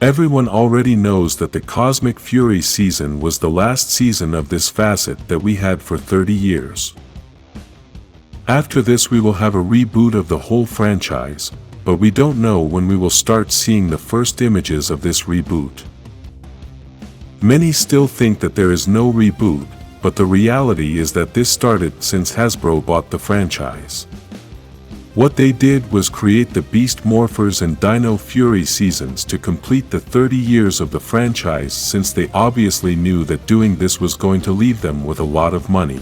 Everyone already knows that the Cosmic Fury season was the last season of this facet that we had for 30 years. After this we will have a reboot of the whole franchise, but we don't know when we will start seeing the first images of this reboot. Many still think that there is no reboot, but the reality is that this started since Hasbro bought the franchise. What they did was create the Beast Morphers and Dino Fury seasons to complete the 30 years of the franchise, since they obviously knew that doing this was going to leave them with a lot of money.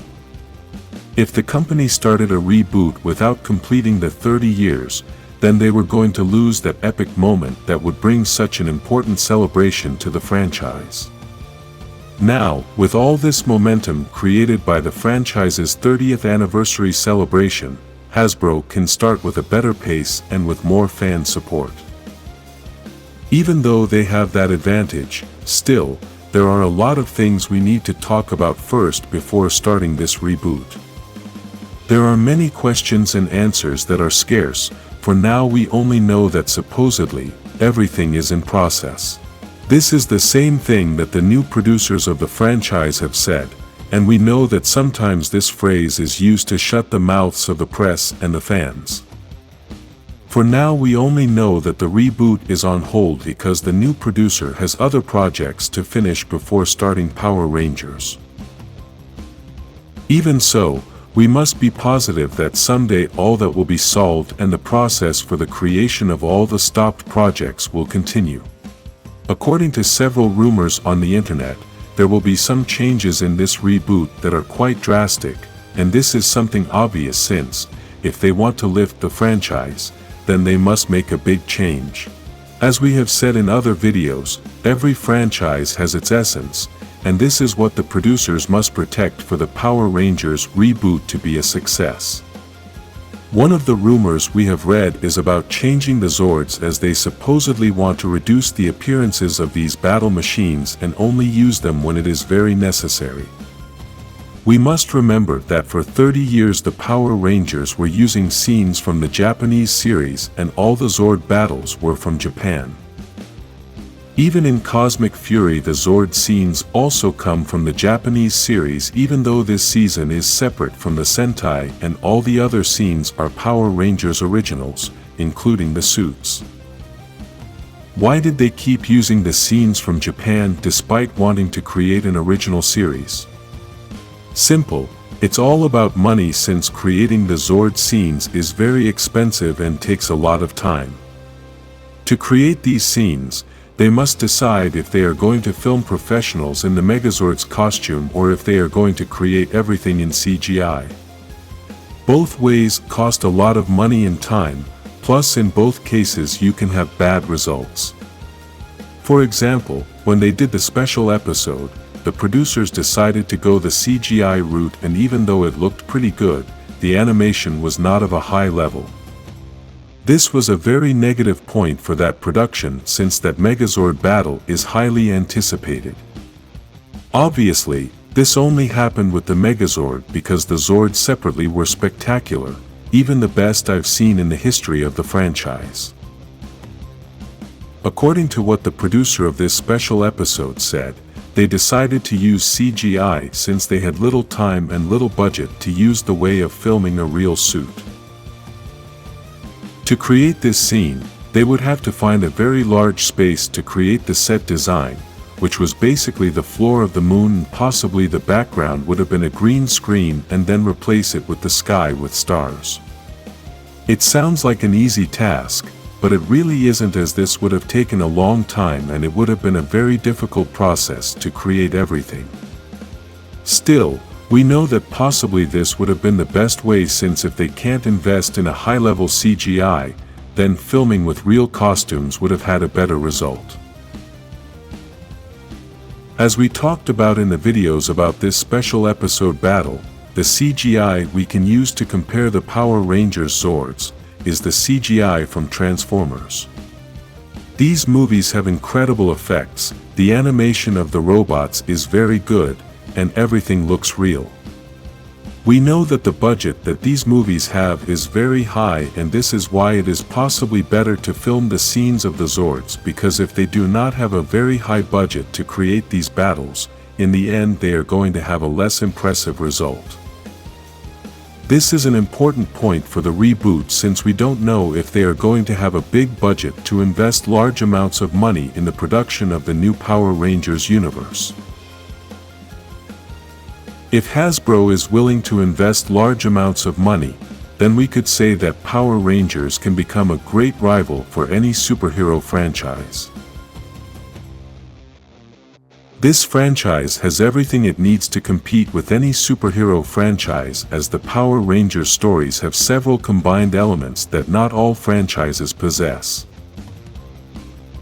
If the company started a reboot without completing the 30 years, then they were going to lose that epic moment that would bring such an important celebration to the franchise. Now, with all this momentum created by the franchise's 30th anniversary celebration, Hasbro can start with a better pace and with more fan support. Even though they have that advantage, still, there are a lot of things we need to talk about first before starting this reboot. There are many questions and answers that are scarce. For now we only know that supposedly, everything is in process. This is the same thing that the new producers of the franchise have said, and we know that sometimes this phrase is used to shut the mouths of the press and the fans. For now we only know that the reboot is on hold because the new producer has other projects to finish before starting Power Rangers. Even so, we must be positive that someday all that will be solved and the process for the creation of all the stopped projects will continue. According to several rumors on the internet, there will be some changes in this reboot that are quite drastic, and this is something obvious since, if they want to lift the franchise, then they must make a big change. As we have said in other videos, every franchise has its essence, and this is what the producers must protect for the Power Rangers reboot to be a success. One of the rumors we have read is about changing the Zords, as they supposedly want to reduce the appearances of these battle machines and only use them when it is very necessary. We must remember that for 30 years the Power Rangers were using scenes from the Japanese series and all the Zord battles were from Japan. Even in Cosmic Fury the Zord scenes also come from the Japanese series, even though this season is separate from the Sentai and all the other scenes are Power Rangers originals, including the suits. Why did they keep using the scenes from Japan despite wanting to create an original series? Simple, it's all about money, since creating the Zord scenes is very expensive and takes a lot of time. To create these scenes, they must decide if they are going to film professionals in the Megazord's costume or if they are going to create everything in CGI. Both ways cost a lot of money and time, plus in both cases you can have bad results. For example, when they did the special episode, the producers decided to go the CGI route, and even though it looked pretty good, the animation was not of a high level. This was a very negative point for that production, since that Megazord battle is highly anticipated. Obviously, this only happened with the Megazord because the Zords separately were spectacular, even the best I've seen in the history of the franchise. According to what the producer of this special episode said, they decided to use CGI since they had little time and little budget to use the way of filming a real suit. To create this scene, they would have to find a very large space to create the set design, which was basically the floor of the moon, and possibly the background would have been a green screen, and then replace it with the sky with stars. It sounds like an easy task, but it really isn't, as this would have taken a long time and it would have been a very difficult process to create everything. Still, we know that possibly this would have been the best way, since if they can't invest in a high-level CGI, then filming with real costumes would have had a better result. As we talked about in the videos about this special episode battle, the CGI we can use to compare the Power Rangers Zords is the CGI from Transformers. These movies have incredible effects, the animation of the robots is very good, and everything looks real. We know that the budget that these movies have is very high, and this is why it is possibly better to film the scenes of the Zords, because if they do not have a very high budget to create these battles, in the end they are going to have a less impressive result. This is an important point for the reboot, since we don't know if they are going to have a big budget to invest large amounts of money in the production of the new Power Rangers universe. If Hasbro is willing to invest large amounts of money, then we could say that Power Rangers can become a great rival for any superhero franchise. This franchise has everything it needs to compete with any superhero franchise, as the Power Rangers stories have several combined elements that not all franchises possess.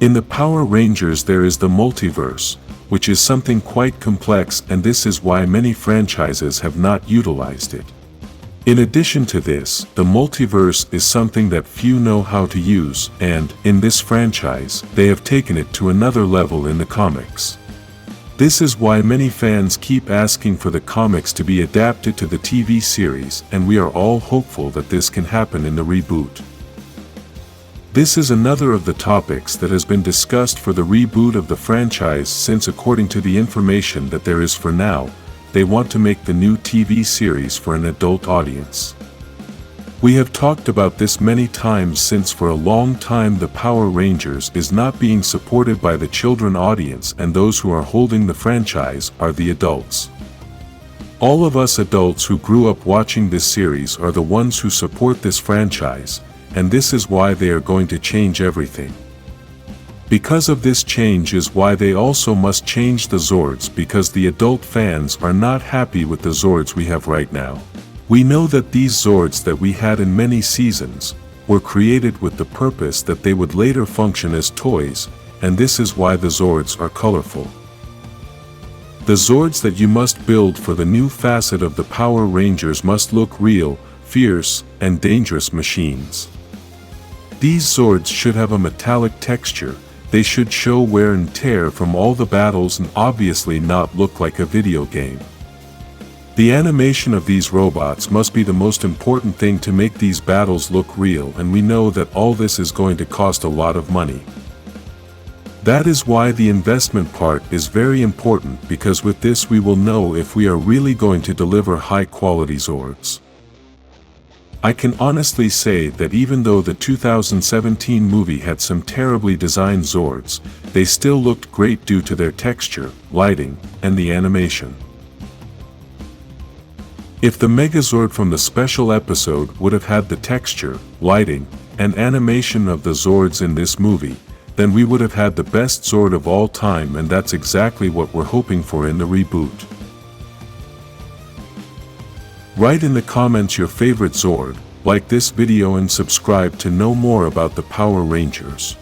In the Power Rangers there is the Multiverse, which is something quite complex, and this is why many franchises have not utilized it. In addition to this, the Multiverse is something that few know how to use, and, in this franchise, they have taken it to another level in the comics. This is why many fans keep asking for the comics to be adapted to the TV series, and we are all hopeful that this can happen in the reboot. This is another of the topics that has been discussed for the reboot of the franchise, since according to the information that there is for now, they want to make the new TV series for an adult audience. We have talked about this many times, since for a long time the Power Rangers is not being supported by the children audience, and those who are holding the franchise are the adults. All of us adults who grew up watching this series are the ones who support this franchise, and this is why they are going to change everything. Because of this change is why they also must change the Zords, because the adult fans are not happy with the Zords we have right now. We know that these Zords that we had in many seasons were created with the purpose that they would later function as toys, and this is why the Zords are colorful. The Zords that you must build for the new facet of the Power Rangers must look real, fierce, and dangerous machines. These Zords should have a metallic texture, they should show wear and tear from all the battles, and obviously not look like a video game. The animation of these robots must be the most important thing to make these battles look real, and we know that all this is going to cost a lot of money. That is why the investment part is very important, because with this we will know if we are really going to deliver high-quality Zords. I can honestly say that even though the 2017 movie had some terribly designed Zords, they still looked great due to their texture, lighting, and the animation. If the Megazord from the special episode would have had the texture, lighting, and animation of the Zords in this movie, then we would have had the best Zord of all time, and that's exactly what we're hoping for in the reboot. Write in the comments your favorite Zord, like this video and subscribe to know more about the Power Rangers.